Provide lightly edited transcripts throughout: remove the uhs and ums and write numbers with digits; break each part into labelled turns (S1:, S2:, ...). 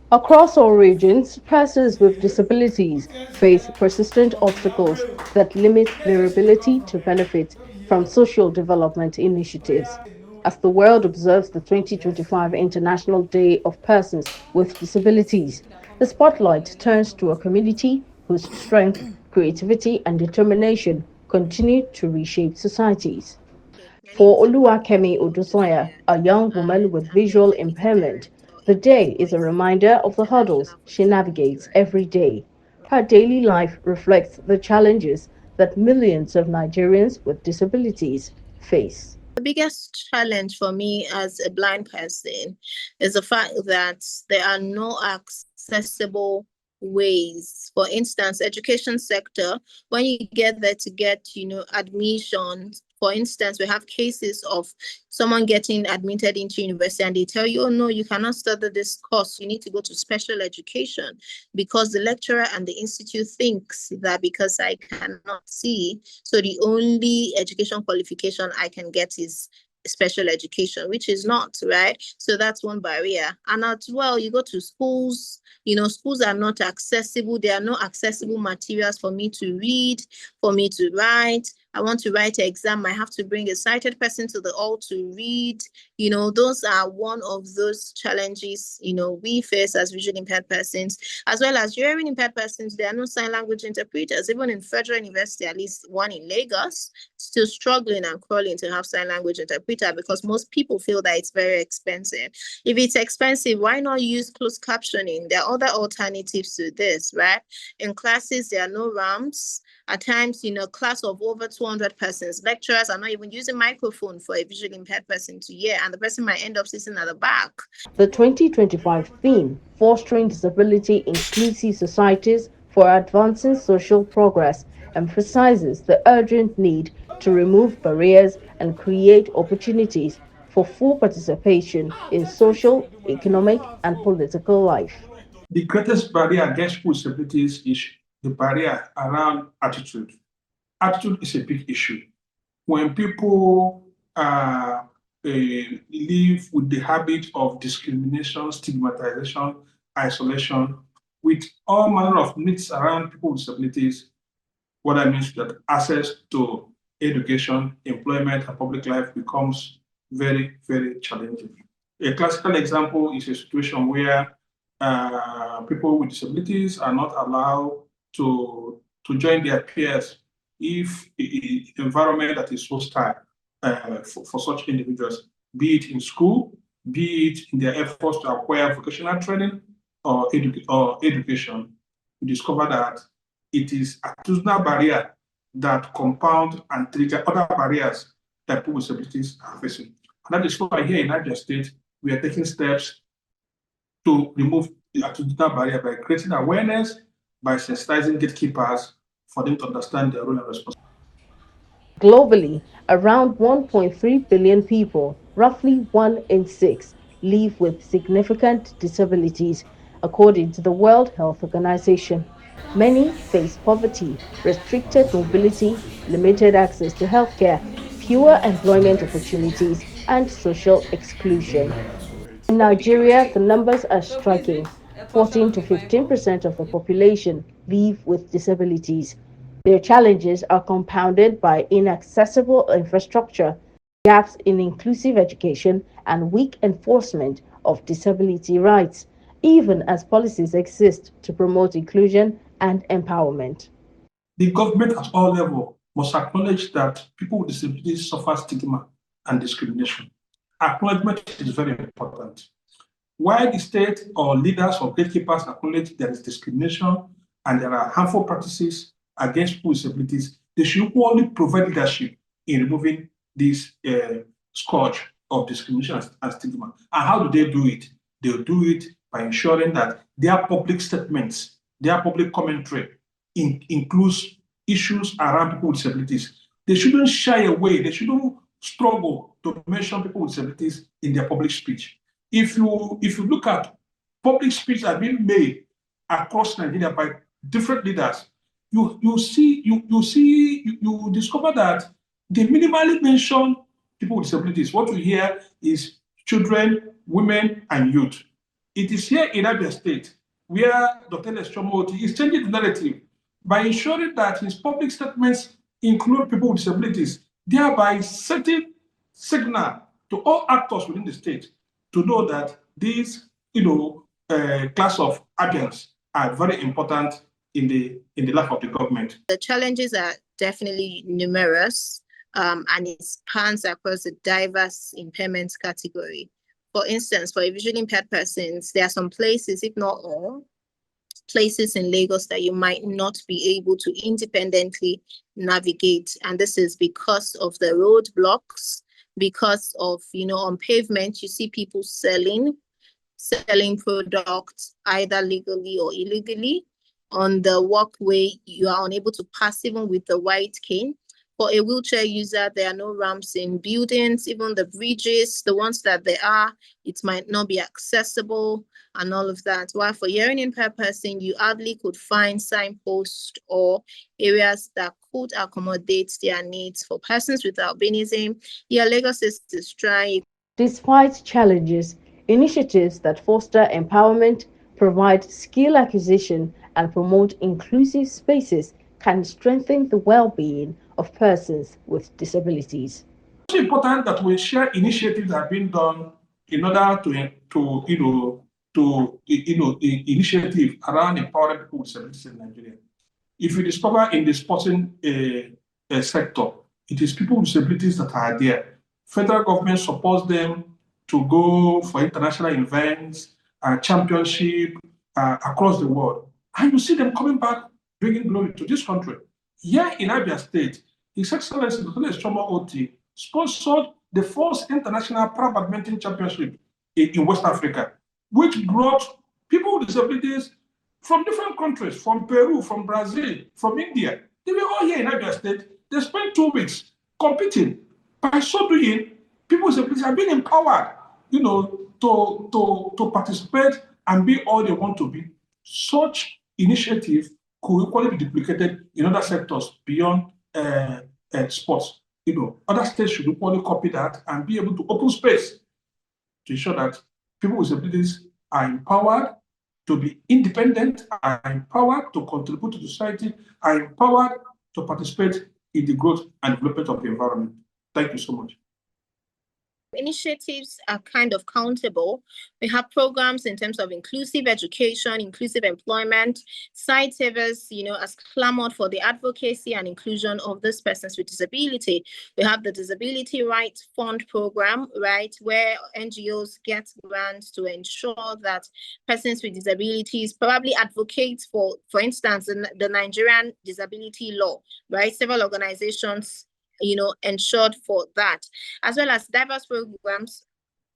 S1: Across all regions, persons with disabilities face persistent obstacles that limit their ability to benefit from social development initiatives. As the world observes the 2025 International Day of Persons with Disabilities, the spotlight turns to a community whose strength, creativity, and determination continue to reshape societies. For Oluwakemi Odusoya, a young woman with visual impairment, the day is a reminder of the hurdles she navigates every day. Her daily life reflects the challenges that millions of Nigerians with disabilities face.
S2: The biggest challenge for me as a blind person is the fact that there are no accessible ways. For instance, education sector, when you get there to get, admissions, for instance, we have cases of someone getting admitted into university and they tell you, oh no, you cannot study this course. You need to go to special education because the lecturer and the institute thinks that because I cannot see, so the only education qualification I can get is special education, which is not, right? So that's one barrier. And as well, you go to schools, schools are not accessible. There are no accessible materials for me to read, for me to write. I want to write an exam, I have to bring a sighted person to the hall to read. Those are one of those challenges, we face as visually impaired persons, as well as hearing impaired persons. There are no sign language interpreters, even in Federal University, at least one in Lagos, still struggling and crawling to have sign language interpreter because most people feel that it's very expensive. If it's expensive, why not use closed captioning? There are other alternatives to this, right? In classes, there are no ramps. At times, class of over 200 persons, lecturers are not even using microphone for a visually impaired person to hear, and the person might end up sitting at the back.
S1: The 2025 theme, Fostering Disability Inclusive Societies for Advancing Social Progress, emphasizes the urgent need to remove barriers and create opportunities for full participation in social, economic, and political life.
S3: The greatest barrier against people with disabilities is the barrier around attitude. Attitude is a big issue. When people live with the habit of discrimination, stigmatization, isolation, with all manner of needs around people with disabilities, what that means is that access to education, employment, and public life becomes very, very challenging. A classical example is a situation where people with disabilities are not allowed to join their peers if the environment that is hostile for such individuals, be it in school, be it in their efforts to acquire vocational training or education. We discover that it is attitudinal barrier that compound and trigger other barriers that people with disabilities are facing. And that is why here in Niger State, we are taking steps to remove the attitudinal barrier by creating awareness, by sensitizing gatekeepers for them to understand their role and responsibility.
S1: Globally, around 1.3 billion people, roughly 1 in 6, live with significant disabilities, according to the World Health Organization. Many face poverty, restricted mobility, limited access to healthcare, fewer employment opportunities, and social exclusion. In Nigeria, the numbers are striking. 14 to 15% of the population live with disabilities. Their challenges are compounded by inaccessible infrastructure, gaps in inclusive education, and weak enforcement of disability rights, even as policies exist to promote inclusion and empowerment.
S3: The government at all levels must acknowledge that people with disabilities suffer stigma and discrimination. Acknowledgement is very important. While the state or leaders or gatekeepers acknowledge there is discrimination and there are harmful practices against people with disabilities, they should equally provide leadership in removing this scourge of discrimination and stigma. And how do they do it? They'll do it by ensuring that their public statements, their public commentary includes issues around people with disabilities. They shouldn't shy away, they shouldn't struggle to mention people with disabilities in their public speech. If you look at public speech that have been made across Nigeria by different leaders, you discover that they minimally mention people with disabilities. What we hear is children, women, and youth. It is here in Abia State where Dr. Lestromoti is changing the narrative by ensuring that his public statements include people with disabilities, thereby setting signal to all actors within the state to know that these, class of Abians are very important in the life of the government.
S2: The challenges are definitely numerous, and it spans across a diverse impairment category. For instance, for visually impaired persons, there are some places, if not all, places in Lagos that you might not be able to independently navigate. And this is because of the roadblocks, because of, on pavement, you see people selling products either legally or illegally. On the walkway, you are unable to pass even with the white cane. For a wheelchair user, there are no ramps in buildings, even the bridges, the ones that there are, it might not be accessible and all of that. While for hearing impaired person, you hardly could find signposts or areas that could accommodate their needs. For persons with albinism, Lagos is trying.
S1: Despite challenges, initiatives that foster empowerment, provide skill acquisition, and promote inclusive spaces can strengthen the well-being of persons with disabilities.
S3: It's important that we share initiatives that have been done in order to initiative around empowering people with disabilities in Nigeria. If you discover in the sporting sector, it is people with disabilities that are there. Federal government supports them to go for international events, championship across the world. And you see them coming back, bringing glory to this country. Here in Abia State, His Excellency Dr. Lestroma Oti sponsored the first international para-badminton championship in West Africa, which brought people with disabilities from different countries, from Peru, from Brazil, from India. They were all here in Abia State. They spent 2 weeks competing. By so doing, people with disabilities have been empowered, to participate and be all they want to be. Such initiative could equally be duplicated in other sectors beyond sports. Other states should equally copy that and be able to open space to ensure that people with disabilities are empowered to be independent, are empowered to contribute to society, are empowered to participate in the growth and development of the environment. Thank you so much.
S2: Initiatives are kind of countable. We have programs in terms of inclusive education, inclusive employment. Site savers, has clamored for the advocacy and inclusion of these persons with disability. We have the Disability Rights Fund program, right, where NGOs get grants to ensure that persons with disabilities probably advocate for instance, the Nigerian disability law, right? Several organizations ensured for that, as well as diverse programs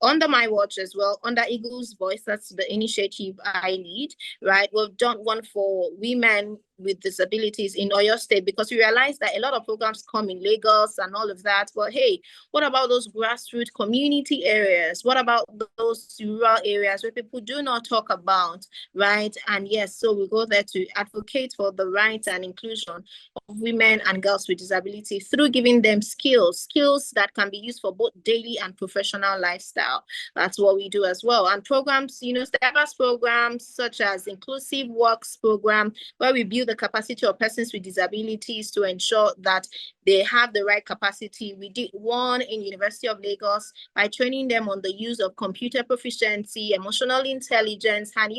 S2: under my watch as well, under Eagle's Voice. That's the initiative I lead, right? We've done one for women with disabilities in Oyo State, because we realized that a lot of programs come in Lagos and all of that. But hey, what about those grassroots community areas? What about those rural areas where people do not talk about, right? And yes, so we go there to advocate for the rights and inclusion of women and girls with disability through giving them skills that can be used for both daily and professional lifestyle. That's what we do as well. And programs, diverse programs such as Inclusive Works program, where we build the capacity of persons with disabilities to ensure that they have the right capacity. We did one in University of Lagos by training them on the use of computer proficiency, emotional intelligence, and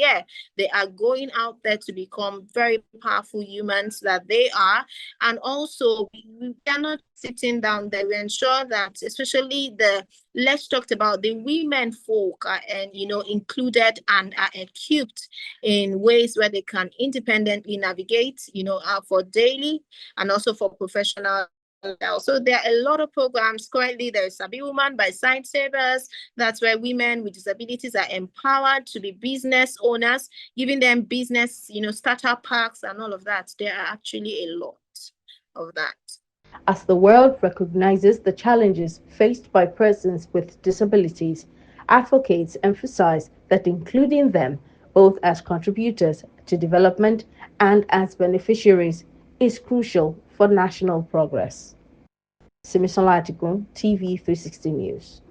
S2: they are going out there to become very powerful humans that they are. And also, we are not sitting down there. We ensure that, especially let's talk about the women folk are, included and are equipped in ways where they can independently navigate, for daily and also for professional. So there are a lot of programs. Currently, there is Sabi Woman by Site Savers. That's where women with disabilities are empowered to be business owners, giving them business, startup parks and all of that. There are actually a lot of that.
S1: As the world recognizes the challenges faced by persons with disabilities, advocates emphasize that including them, both as contributors to development and as beneficiaries, is crucial for national progress. Simisola Atikun, TV 360 News.